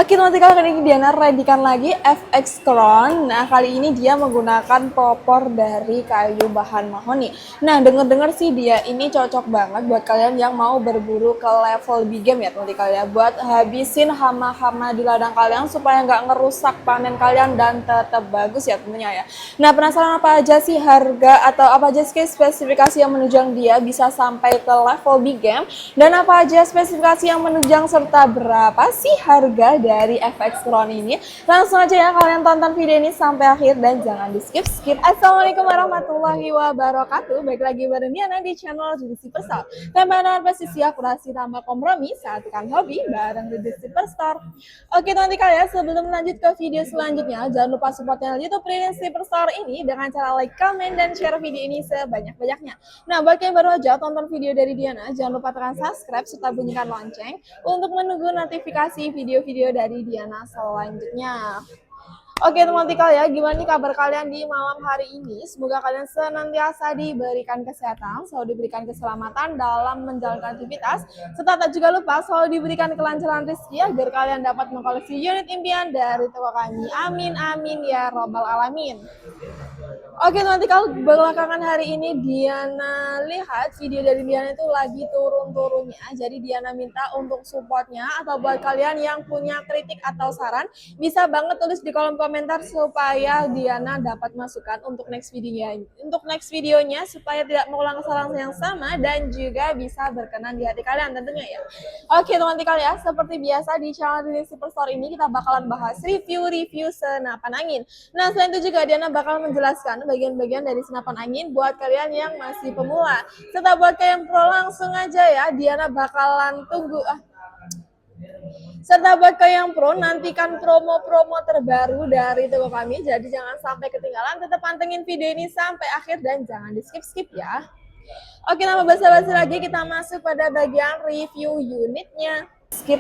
Oke, nanti kali ini Diana readykan lagi FX Crown. Nah, kali ini dia menggunakan popor dari kayu bahan mahoni. Nah, denger-dengar sih dia ini cocok banget buat kalian yang mau berburu ke level big game ya, nanti kalian buat habisin hama-hama di ladang kalian supaya nggak ngerusak panen kalian dan tetap bagus ya tentunya ya. Nah, penasaran apa aja sih harga atau apa aja sih spesifikasi yang menunjang dia bisa sampai ke level big game dan apa aja spesifikasi yang menunjang serta berapa sih harga dari FX Crown ini? Langsung aja ya kalian tonton video ini sampai akhir dan jangan di skip. Assalamualaikum warahmatullahi wabarakatuh. Baik lagi bareng Diana di channel Judy Superstar. Teman-teman presisi akurasi tambah kompromi, satukan hobi bareng Judy Superstar. Oke nanti kalian sebelum lanjut ke video selanjutnya, jangan lupa support channel YouTube Judy Superstar ini dengan cara like, comment, dan share video ini sebanyak-banyaknya. Nah, bagi yang baru aja tonton video dari Diana, jangan lupa tekan subscribe serta bunyikan lonceng untuk menunggu notifikasi video-video dari Diana selanjutnya. Oke teman-teman ya, gimana nih kabar kalian di malam hari ini? Semoga kalian senantiasa diberikan kesehatan, selalu diberikan keselamatan dalam menjalankan aktivitas, serta tak juga lupa selalu diberikan kelancaran rezeki agar kalian dapat mengkoleksi unit impian dari toko kami. Amin amin ya robbal alamin. Oke nanti kalau belakangan hari ini Diana lihat video dari Diana itu lagi turun-turunnya, jadi Diana minta untuk supportnya atau buat kalian yang punya kritik atau saran bisa banget tulis di kolom komentar supaya Diana dapat masukan untuk next videonya supaya tidak mengulang kesalahan yang sama dan juga bisa berkenan di hati kalian tentunya ya. Oke teman-teman ya, seperti biasa di channel Judy Superstore ini kita bakalan bahas review senapan angin. Nah selain itu juga Diana bakal menjelaskan bagian-bagian dari senapan angin buat kalian yang masih pemula. Serta buat kalian pro langsung aja ya, Diana bakalan tunggu. Serta buat kalian yang pro, nantikan promo-promo terbaru dari toko kami. Jadi jangan sampai ketinggalan, tetap pantengin video ini sampai akhir dan jangan di skip-skip ya. Oke, nama basa-basi lagi kita masuk pada bagian review unitnya. Skip.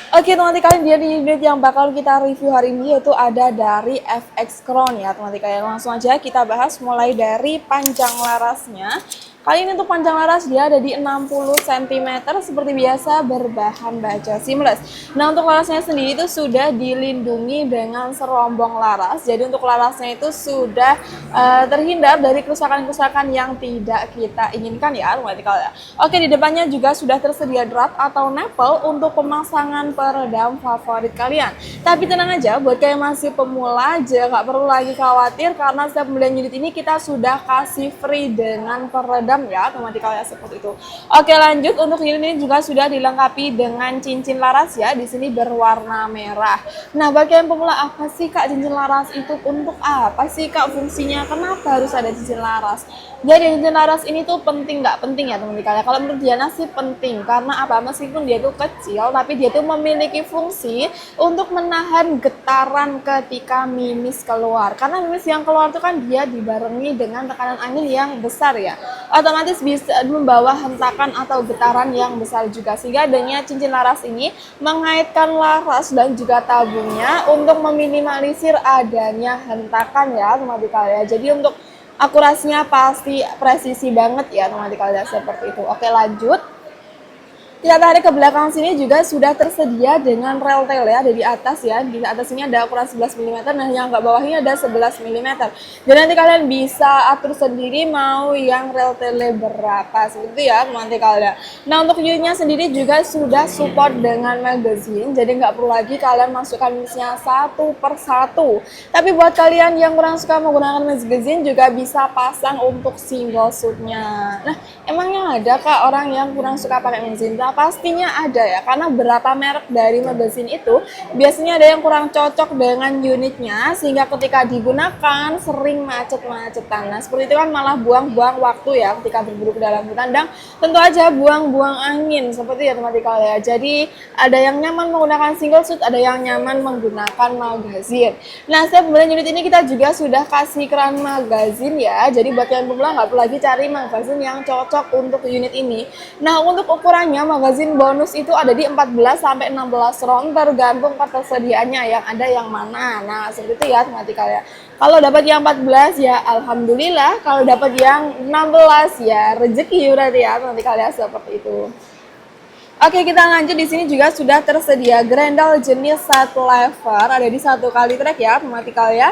Oke teman-teman kalian, dia di unit yang bakal kita review hari ini yaitu ada dari FX Crown ya teman-teman kalian. Langsung aja kita bahas mulai dari panjang larasnya. Kali ini untuk panjang laras dia ada di 60 cm seperti biasa berbahan baja seamless. Nah untuk larasnya sendiri itu sudah dilindungi dengan serombong laras. Jadi untuk larasnya itu sudah terhindar dari kerusakan-kerusakan yang tidak kita inginkan ya teman-teman kalian. Oke di depannya juga sudah tersedia drat atau nipple untuk pemasangan peredam favorit kalian. Tapi tenang aja buat kalian masih pemula aja nggak perlu lagi khawatir karena setiap pembelian unit ini kita sudah kasih free dengan peredam ya otomatis ya seperti itu. Oke lanjut untuk unit ini juga sudah dilengkapi dengan cincin laras ya di sini berwarna merah. Nah bagi yang pemula apa sih kak cincin laras itu untuk apa sih kak fungsinya, kenapa harus ada cincin laras? Jadi cincin laras ini tuh penting nggak penting ya teman-teman kalian? Kalau menurut Diana sih penting karena apa, meskipun dia tuh kecil tapi dia tuh memiliki fungsi untuk menahan getaran ketika mimis keluar, karena mimis yang keluar tuh kan dia dibarengi dengan tekanan angin yang besar ya, otomatis bisa membawa hentakan atau getaran yang besar juga, sehingga adanya cincin laras ini mengaitkan laras dan juga tabungnya untuk meminimalisir adanya hentakan ya teman-teman kalian. Jadi untuk akurasinya pasti presisi banget ya teman-teman kalian seperti itu. Oke lanjut. Kita tarik ke belakang sini juga sudah tersedia dengan rel tail ya, ada di atas ya. Di atas ini ada ukuran 11 mm, nah yang agak bawah ini ada 11 mm. Dan nanti kalian bisa atur sendiri mau yang rel tailnya berapa seperti ya nanti kalian. Nah untuk unitnya sendiri juga sudah support dengan magazine, jadi nggak perlu lagi kalian masukkan minusnya satu per satu. Tapi buat kalian yang kurang suka menggunakan magazine juga bisa pasang untuk single shootnya. Nah emangnya ada kak orang yang kurang suka pakai magazine? Pastinya ada ya, karena beberapa merek dari magazine itu biasanya ada yang kurang cocok dengan unitnya sehingga ketika digunakan sering macet-macetan. Nah seperti itu kan malah buang-buang waktu ya ketika berburu ke dalam hutan dan tentu aja buang-buang angin seperti ya teman-teman kalian. Jadi ada yang nyaman menggunakan single shoot, ada yang nyaman menggunakan magazine. Nah setiap pembelian unit ini kita juga sudah kasih keran magazine ya, jadi buat yang pemula nggak perlu lagi cari magazine yang cocok untuk unit ini. Nah untuk ukurannya magazine bonus itu ada di 14 sampai 16 round tergantung ketersediaannya yang ada yang mana. Nah seperti itu ya teman-teman kalian. Kalau dapat yang 14 ya alhamdulillah, kalau dapat yang 16 ya rezeki berarti ya teman-teman kalian seperti itu. Oke, kita lanjut. Di sini juga sudah tersedia Grendel jenis set lever, ada di 1 kali track ya, pematikal ya.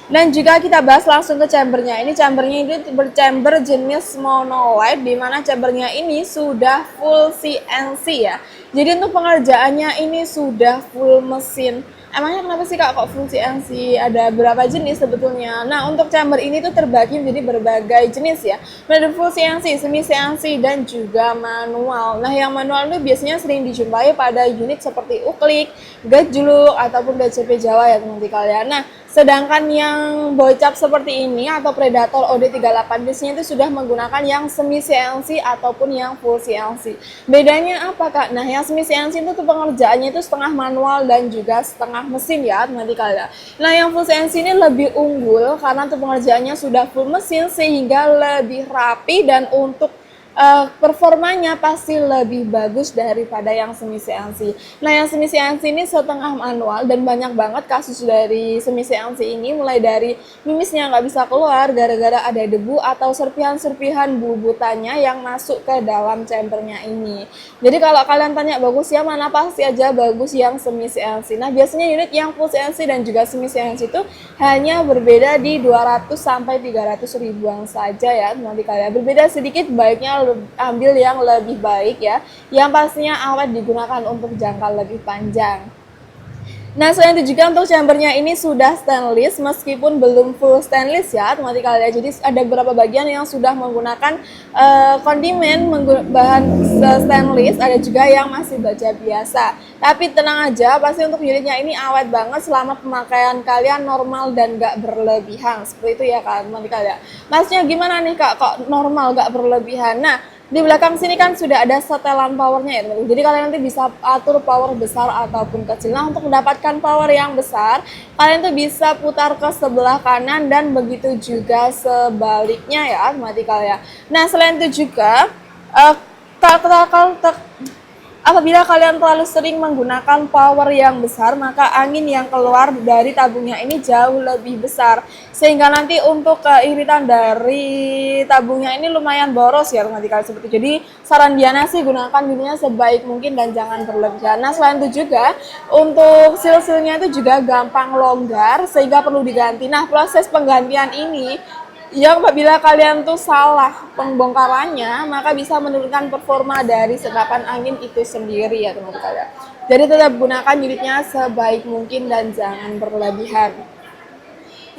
Dan juga kita bahas langsung ke chambernya. Ini chambernya ini berchamber jenis monolight, di mana chambernya ini sudah full CNC ya. Jadi untuk pengerjaannya ini sudah full mesin. Emangnya kenapa sih kak kok full CNC? Ada berapa jenis sebetulnya? Nah untuk chamber ini tuh terbagi menjadi berbagai jenis ya. Ada full CNC, semi CNC, dan juga manual. Nah yang manual itu biasanya sering dijumpai pada unit seperti Uklik, Gajluk, ataupun DCP Jawa ya teman-teman kalian. Nah sedangkan yang bocap seperti ini atau Predator OD38 biasanya itu sudah menggunakan yang semi CNC ataupun yang full CNC. Bedanya apa kak? Nah yang semi CNC itu tuh pengerjaannya itu setengah manual dan juga setengah mesin ya nanti kalian. Nah yang full CNC ini lebih unggul karena untuk pengerjaannya sudah full mesin sehingga lebih rapi dan untuk performanya pasti lebih bagus daripada yang semi CNC. Nah yang semi CNC ini setengah manual dan banyak banget kasus dari semi CNC ini, mulai dari mimisnya nggak bisa keluar gara-gara ada debu atau serpihan-serpihan bubutannya yang masuk ke dalam chambernya ini. Jadi kalau kalian tanya bagus ya mana, pasti aja bagus yang semi CNC. Nah biasanya unit yang full CNC dan juga semi CNC itu hanya berbeda di 200 sampai 300 ribuan saja ya nanti kalian. Berbeda sedikit, baiknya ambil yang lebih baik ya, yang pastinya awet digunakan untuk jangka lebih panjang. Nah selain itu juga untuk chambernya ini sudah stainless meskipun belum full stainless ya teman-teman kalian. Jadi ada beberapa bagian yang sudah menggunakan kondimen bahan stainless, ada juga yang masih baja biasa. Tapi tenang aja, pasti untuk unitnya ini awet banget selama pemakaian kalian normal dan gak berlebihan. Seperti itu ya kan teman-teman kalian. Maksudnya gimana nih kak, kok normal gak berlebihan? Nah di belakang sini kan sudah ada setelan powernya ya teman-teman. Jadi kalian nanti bisa atur power besar ataupun kecil. Nah untuk mendapatkan power yang besar, kalian tuh bisa putar ke sebelah kanan dan begitu juga sebaliknya ya teman-teman kalian. Nah selain itu juga apabila kalian terlalu sering menggunakan power yang besar, maka angin yang keluar dari tabungnya ini jauh lebih besar. Sehingga nanti untuk keiritan dari tabungnya ini lumayan boros ya teman-teman seperti itu. Jadi saran Diana sih gunakan unitnya sebaik mungkin dan jangan berlebihan. Nah selain itu juga untuk seal-sealnya itu juga gampang longgar sehingga perlu diganti. Nah proses penggantian ini yang apabila kalian tuh salah pembongkarannya, maka bisa menurunkan performa dari senapan angin itu sendiri ya teman-teman kalian. Jadi tetap gunakan unitnya sebaik mungkin dan jangan berlebihan.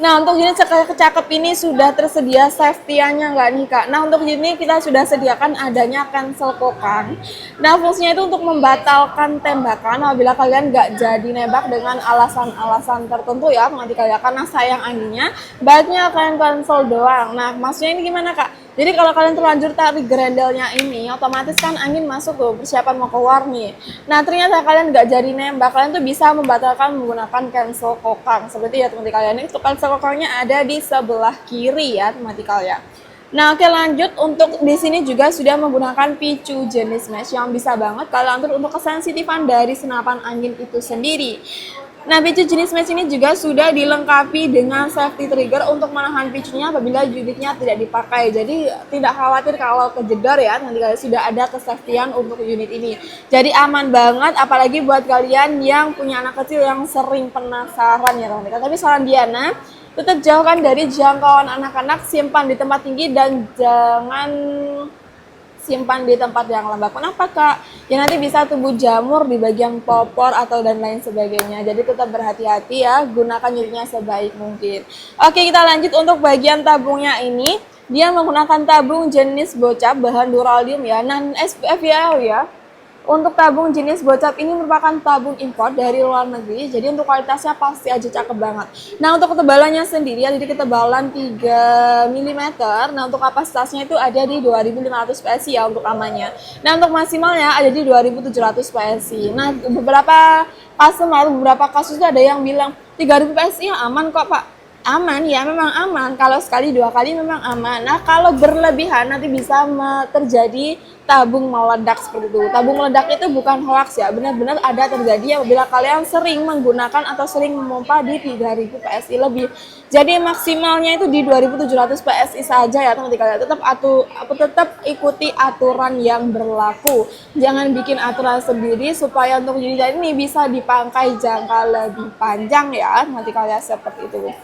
Nah untuk unit cakep ini sudah tersedia safety-nya nggak nih kak? Nah untuk ini kita sudah sediakan adanya cancel kokang. Nah fungsinya itu untuk membatalkan tembakan apabila kalian nggak jadi nembak dengan alasan-alasan tertentu ya nanti kalian, karena sayang anginnya, baiknya kalian cancel doang. Nah maksudnya ini gimana kak? Jadi kalau kalian terlanjur tarik grendelnya ini, otomatis kan angin masuk tuh, persiapan mau keluar nih. Nah ternyata kalian nggak jadi nembak, kalian tuh bisa membatalkan menggunakan cancel kokang. Seperti ya teman-teman kalian, ini untuk cancel kokangnya ada di sebelah kiri ya teman-teman kalian. Nah oke lanjut, untuk di sini juga sudah menggunakan picu jenis mesh yang bisa banget kalian atur untuk kesensitifan dari senapan angin itu sendiri. Nah, picu jenis mesh ini juga sudah dilengkapi dengan safety trigger untuk menahan picunya apabila unitnya tidak dipakai. Jadi tidak khawatir kalau kejedor ya, nanti kalian sudah ada kesafetyan untuk unit ini. Jadi aman banget, apalagi buat kalian yang punya anak kecil yang sering penasaran ya teman-teman. Tapi saran Diana, tetap jauhkan dari jangkauan anak-anak, simpan di tempat tinggi dan jangan simpan di tempat yang lembab. Kenapa kak? Ya nanti bisa tumbuh jamur di bagian popor atau dan lain sebagainya. Jadi tetap berhati-hati ya, gunakan unitnya sebaik mungkin. Oke kita lanjut untuk bagian tabungnya ini. Dia menggunakan tabung jenis bocap bahan duralium ya, non SPFL ya. Untuk tabung jenis bocap ini merupakan tabung impor dari luar negeri, jadi untuk kualitasnya pasti aja cakep banget. Nah untuk ketebalannya sendiri, jadi ketebalan 3 mm. Nah untuk kapasitasnya itu ada di 2500 PSI ya untuk amannya. Nah untuk maksimalnya ada di 2700 PSI. Nah beberapa kasus itu ada yang bilang 3000 PSI aman kok pak. Aman ya, memang aman. Kalau sekali dua kali memang aman. Nah, kalau berlebihan nanti bisa terjadi tabung meledak seperti itu. Tabung meledak itu bukan hoax ya, benar-benar ada terjadi apabila kalian sering menggunakan atau sering memompa di 3000 PSI lebih. Jadi maksimalnya itu di 2700 PSI saja ya teman-teman. Kalian tetap ikuti aturan yang berlaku. Jangan bikin aturan sendiri supaya untuk unit ini bisa dipangkai jangka lebih panjang ya. Nanti kalian seperti itu.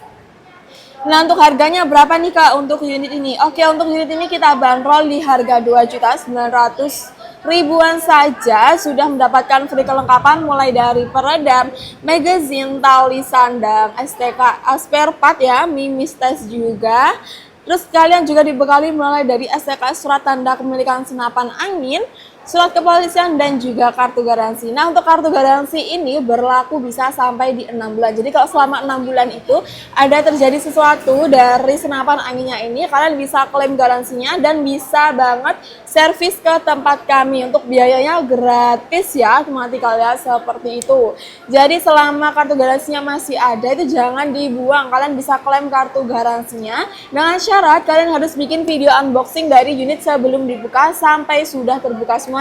Nah, untuk harganya berapa nih Kak untuk unit ini? Oke, untuk unit ini kita bandrol di harga 2.900.000-an saja. Sudah mendapatkan free kelengkapan mulai dari peredam, magazine, tali sandang, STK, spare part ya, mimis tes juga. Terus kalian juga dibekali mulai dari STK surat tanda kepemilikan senapan angin, surat kepolisian dan juga kartu garansi. Nah, untuk kartu garansi ini berlaku bisa sampai di 6 bulan. Jadi kalau selama 6 bulan itu ada terjadi sesuatu dari senapan anginnya ini, kalian bisa klaim garansinya dan bisa banget servis ke tempat kami. Untuk biayanya gratis ya, mati kalian seperti itu. Jadi selama kartu garansinya masih ada itu jangan dibuang. Kalian bisa klaim kartu garansinya dengan syarat kalian harus bikin video unboxing dari unit sebelum dibuka sampai sudah terbuka semua.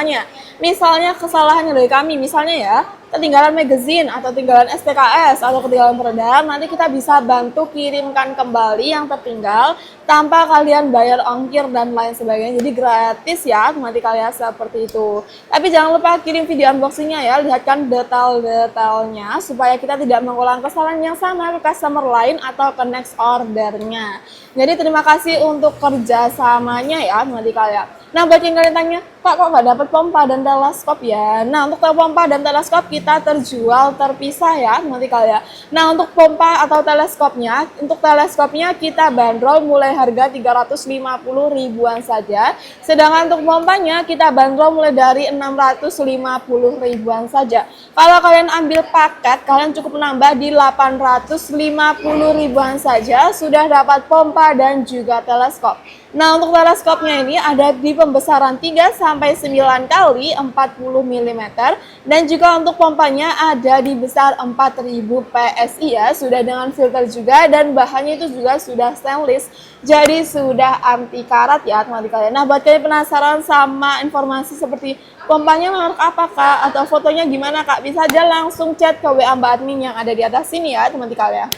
Misalnya kesalahannya dari kami, misalnya ya ketinggalan magazine atau ketinggalan STKS atau ketinggalan peredam, nanti kita bisa bantu kirimkan kembali yang tertinggal tanpa kalian bayar ongkir dan lain sebagainya. Jadi gratis ya, nanti kalian seperti itu. Tapi jangan lupa kirim video unboxingnya ya, lihatkan detail-detailnya supaya kita tidak mengulang kesalahan yang sama ke customer lain atau ke next ordernya. Jadi terima kasih untuk kerjasamanya ya, nanti kalian. Nah, buat yang kalian tanya, Pak kok nggak dapat pompa dan teleskop ya? Nah, untuk pompa dan teleskop kita terjual terpisah ya, nanti kalian. Nah, untuk pompa atau teleskopnya, kita bandrol mulai harga 350.000-an saja. Sedangkan untuk pompanya kita bandrol mulai dari 650.000-an saja. Kalau kalian ambil paket, kalian cukup menambah di 850.000-an saja sudah dapat pompa dan juga teleskop. Nah, untuk teleskopnya ini ada di pembesaran 3 sampai 9 kali 40 mm dan juga untuk pompanya ada di besar 4000 PSI ya, sudah dengan filter juga dan bahannya itu juga sudah stainless. Jadi sudah anti karat ya teman-teman kalian. Nah, buat kalian penasaran sama informasi seperti pompanya merek apa Kak atau fotonya gimana Kak, bisa aja langsung chat ke WA Mbak Admin yang ada di atas sini ya teman-teman kalian.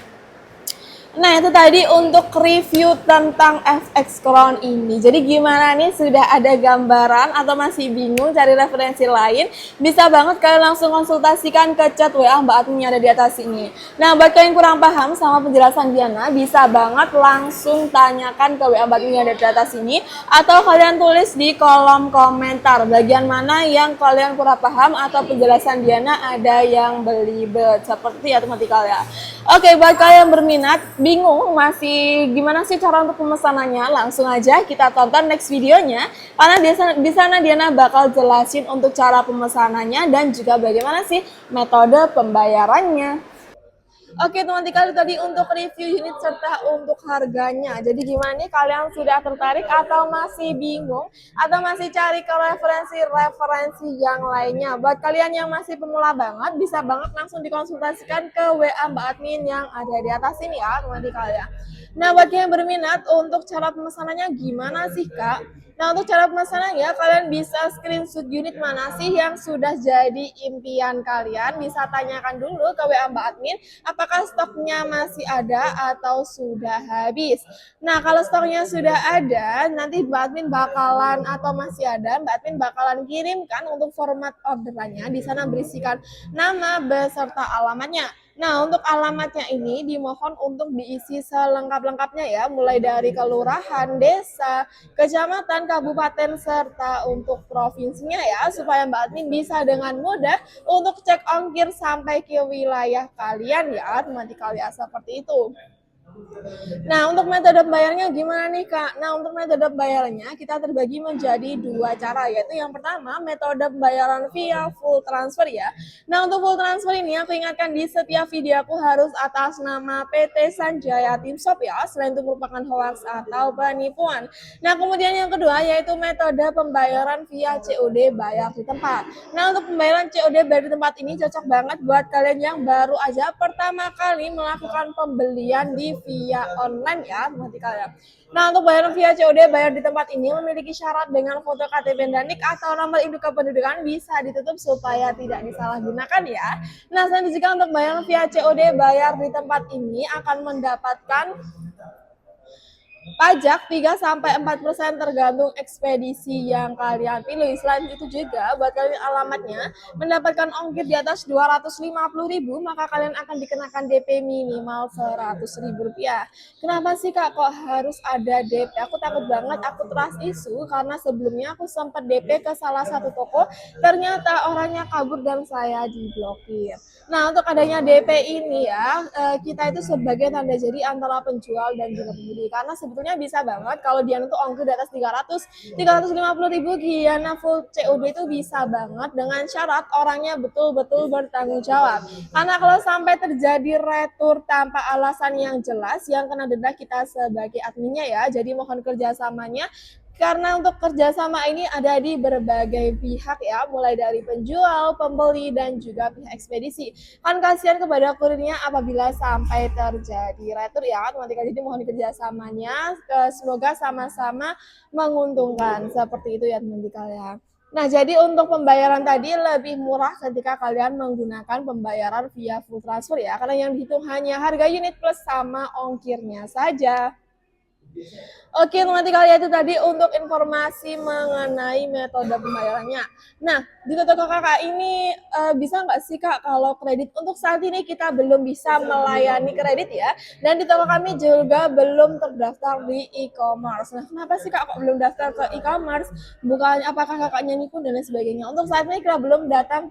Nah, itu tadi untuk review tentang FX Crown ini. Jadi gimana nih, sudah ada gambaran atau masih bingung cari referensi lain? Bisa banget kalian langsung konsultasikan ke chat WA Mbak Admin yang ada di atas ini. Nah, buat kalian yang kurang paham sama penjelasan Diana, bisa banget langsung tanyakan ke WA Mbak Admin yang ada di atas ini atau kalian tulis di kolom komentar bagian mana yang kalian kurang paham atau penjelasan Diana ada yang belibet seperti ya teman-teman kalian. Oke, buat kalian yang berminat, bingung masih gimana sih cara untuk pemesanannya, langsung aja kita tonton next videonya karena di sana Diana bakal jelasin untuk cara pemesanannya dan juga bagaimana sih metode pembayarannya. Oke teman-teman kalian, tadi untuk review unit serta untuk harganya. Jadi gimana nih, kalian sudah tertarik atau masih bingung atau masih cari ke referensi yang lainnya? Buat kalian yang masih pemula banget, bisa banget langsung dikonsultasikan ke WA Mbak Admin yang ada di atas ini ya teman-teman kalian. Nah, buat yang berminat untuk cara pemesanannya gimana sih Kak? Nah, untuk cara pemesanannya, kalian bisa screenshot unit mana sih yang sudah jadi impian kalian. Bisa tanyakan dulu ke WA Mbak Admin, apakah stoknya masih ada atau sudah habis. Nah, kalau stoknya sudah ada, nanti Mbak Admin bakalan atau masih ada, Mbak Admin bakalan kirimkan untuk format orderannya. Di sana berisikan nama beserta alamatnya. Nah, untuk alamatnya ini dimohon untuk diisi selengkap-lengkapnya ya, mulai dari kelurahan, desa, kecamatan, kabupaten, serta untuk provinsinya ya, supaya Mbak Admin bisa dengan mudah untuk cek ongkir sampai ke wilayah kalian ya, teman-teman kalian seperti itu. Nah, untuk metode bayarnya gimana nih Kak? Nah, untuk metode bayarnya kita terbagi menjadi dua cara, yaitu yang pertama metode pembayaran via full transfer ya. Nah, untuk full transfer ini aku ingatkan di setiap video aku harus atas nama PT Sanjaya Tim Shop ya, selain itu merupakan hoax atau penipuan. Nah, kemudian yang kedua yaitu metode pembayaran via COD bayar di tempat. Nah, untuk pembayaran COD bayar di tempat ini cocok banget buat kalian yang baru aja pertama kali melakukan pembelian di via online ya nanti kalian. Nah, untuk bayaran via COD, bayar di tempat ini memiliki syarat dengan foto KTP dan NIK atau nomor induk kependudukan bisa ditutup supaya tidak disalahgunakan ya. Nah, selanjutnya jika untuk bayaran via COD, bayar di tempat ini akan mendapatkan pajak 3-4% tergantung ekspedisi yang kalian pilih. Selain itu juga buat kalian alamatnya mendapatkan ongkir di atas 250.000 maka kalian akan dikenakan DP minimal 100.000 rupiah. Kenapa sih Kak kok harus ada DP? Aku takut banget, aku trust isu karena sebelumnya aku sempat DP ke salah satu toko, ternyata orangnya kabur dan saya diblokir. Nah, untuk adanya DP ini ya, kita itu sebagai tanda jadi antara penjual dan juga pembeli. Karena sebetulnya bisa banget kalau Diana tuh ongkir di atas 350.000, Diana full COD itu bisa banget dengan syarat orangnya betul-betul bertanggung jawab. Karena kalau sampai terjadi retur tanpa alasan yang jelas, yang kena denda kita sebagai adminnya ya. Jadi mohon kerjasamanya. Karena untuk kerjasama ini ada di berbagai pihak ya, mulai dari penjual, pembeli, dan juga pihak ekspedisi. Kan kasihan kepada kurirnya apabila sampai terjadi retur ya, teman-teman. Jadi mohon kerjasamanya, semoga sama-sama menguntungkan. Seperti itu ya teman-teman ya. Nah, jadi untuk pembayaran tadi lebih murah ketika kalian menggunakan pembayaran via full transfer ya, karena yang dihitung hanya harga unit plus sama ongkirnya saja. Oke, nanti kalian itu tadi untuk informasi mengenai metode pembayarannya. Nah, di toko kakak ini bisa nggak sih Kak kalau kredit? Untuk saat ini kita belum bisa melayani kredit ya. Dan di toko kami juga belum terdaftar di e-commerce. Nah, kenapa sih Kak kok belum daftar ke e-commerce? Bukan apakah kakaknya nipu dan lain sebagainya. Untuk saat ini kita belum data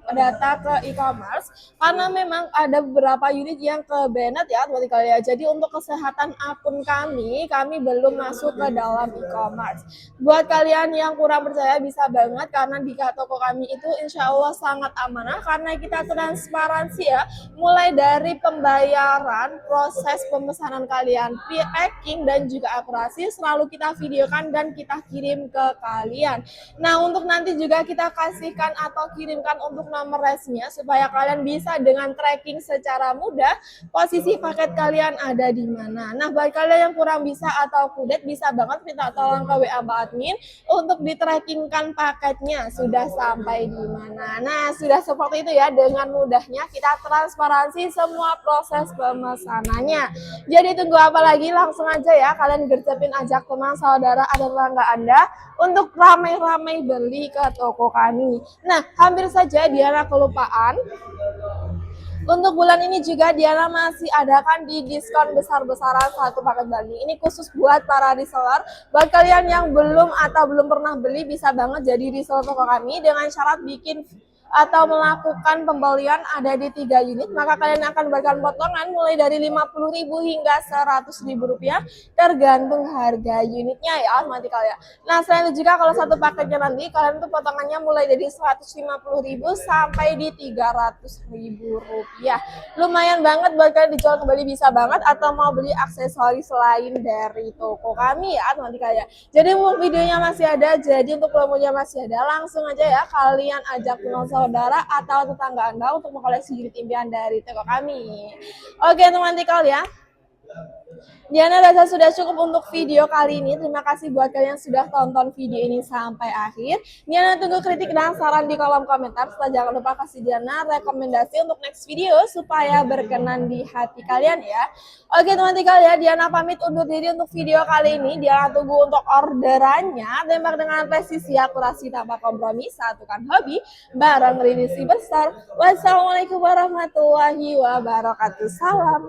ke e-commerce karena memang ada beberapa unit yang ke banned ya, teman-teman kalian. Jadi untuk kesehatan akun kami belum masuk ke dalam e-commerce. Buat kalian yang kurang percaya bisa banget karena di toko kami itu insya Allah sangat amanah karena kita transparansi ya, mulai dari pembayaran, proses pemesanan kalian, packing dan juga akurasi selalu kita videokan dan kita kirim ke kalian. Nah, untuk nanti juga kita kasihkan atau kirimkan untuk nomor resminya supaya kalian bisa dengan tracking secara mudah posisi paket kalian ada di mana. Nah, buat kalian yang kurang bisa atau kudet bisa banget minta tolong ke WA Mbak Admin untuk di-trackingkan paketnya sudah sampai di mana. Nah, sudah seperti itu ya, dengan mudahnya kita transparansi semua proses pemesanannya. Jadi tunggu apa lagi, langsung aja ya kalian gercepin ajak teman, saudara, atau tetangga Anda untuk ramai-ramai beli ke toko kami. Nah, hampir saja Diana kelupaan. Untuk bulan ini juga Diana masih adakan di diskon besar-besaran satu paket bundling. Ini khusus buat para reseller. Buat kalian yang belum atau belum pernah beli bisa banget jadi reseller toko kami dengan syarat bikin atau melakukan pembelian ada di 3 unit, maka kalian akan mendapatkan potongan mulai dari 50.000 hingga 100.000 rupiah tergantung harga unitnya ya nanti kalian. Nah, selain itu juga kalau satu paketnya nanti kalian tuh potongannya mulai dari 150.000 sampai di 300.000 rupiah. Lumayan banget buat kalian dijual kembali bisa banget atau mau beli aksesoris lain dari toko kami ya nanti kalian. Jadi videonya masih ada, jadi untuk promonya masih ada, langsung aja ya kalian ajak saudara atau tetangga Anda untuk mengkoleksi unit impian dari toko kami. Oke teman-teman kalian, Diana rasa sudah cukup untuk video kali ini. Terima kasih buat kalian yang sudah tonton video ini sampai akhir. Diana tunggu kritik dan saran di kolom komentar. Setelah jangan lupa kasih Diana rekomendasi untuk next video supaya berkenan di hati kalian ya. Oke teman-teman kalian, Diana pamit undur diri untuk video kali ini. Diana tunggu untuk orderannya. Tembak dengan presisi, akurasi tanpa kompromi, satukan hobi bareng Rinisi besar. Wassalamualaikum warahmatullahi wabarakatuh. Salam.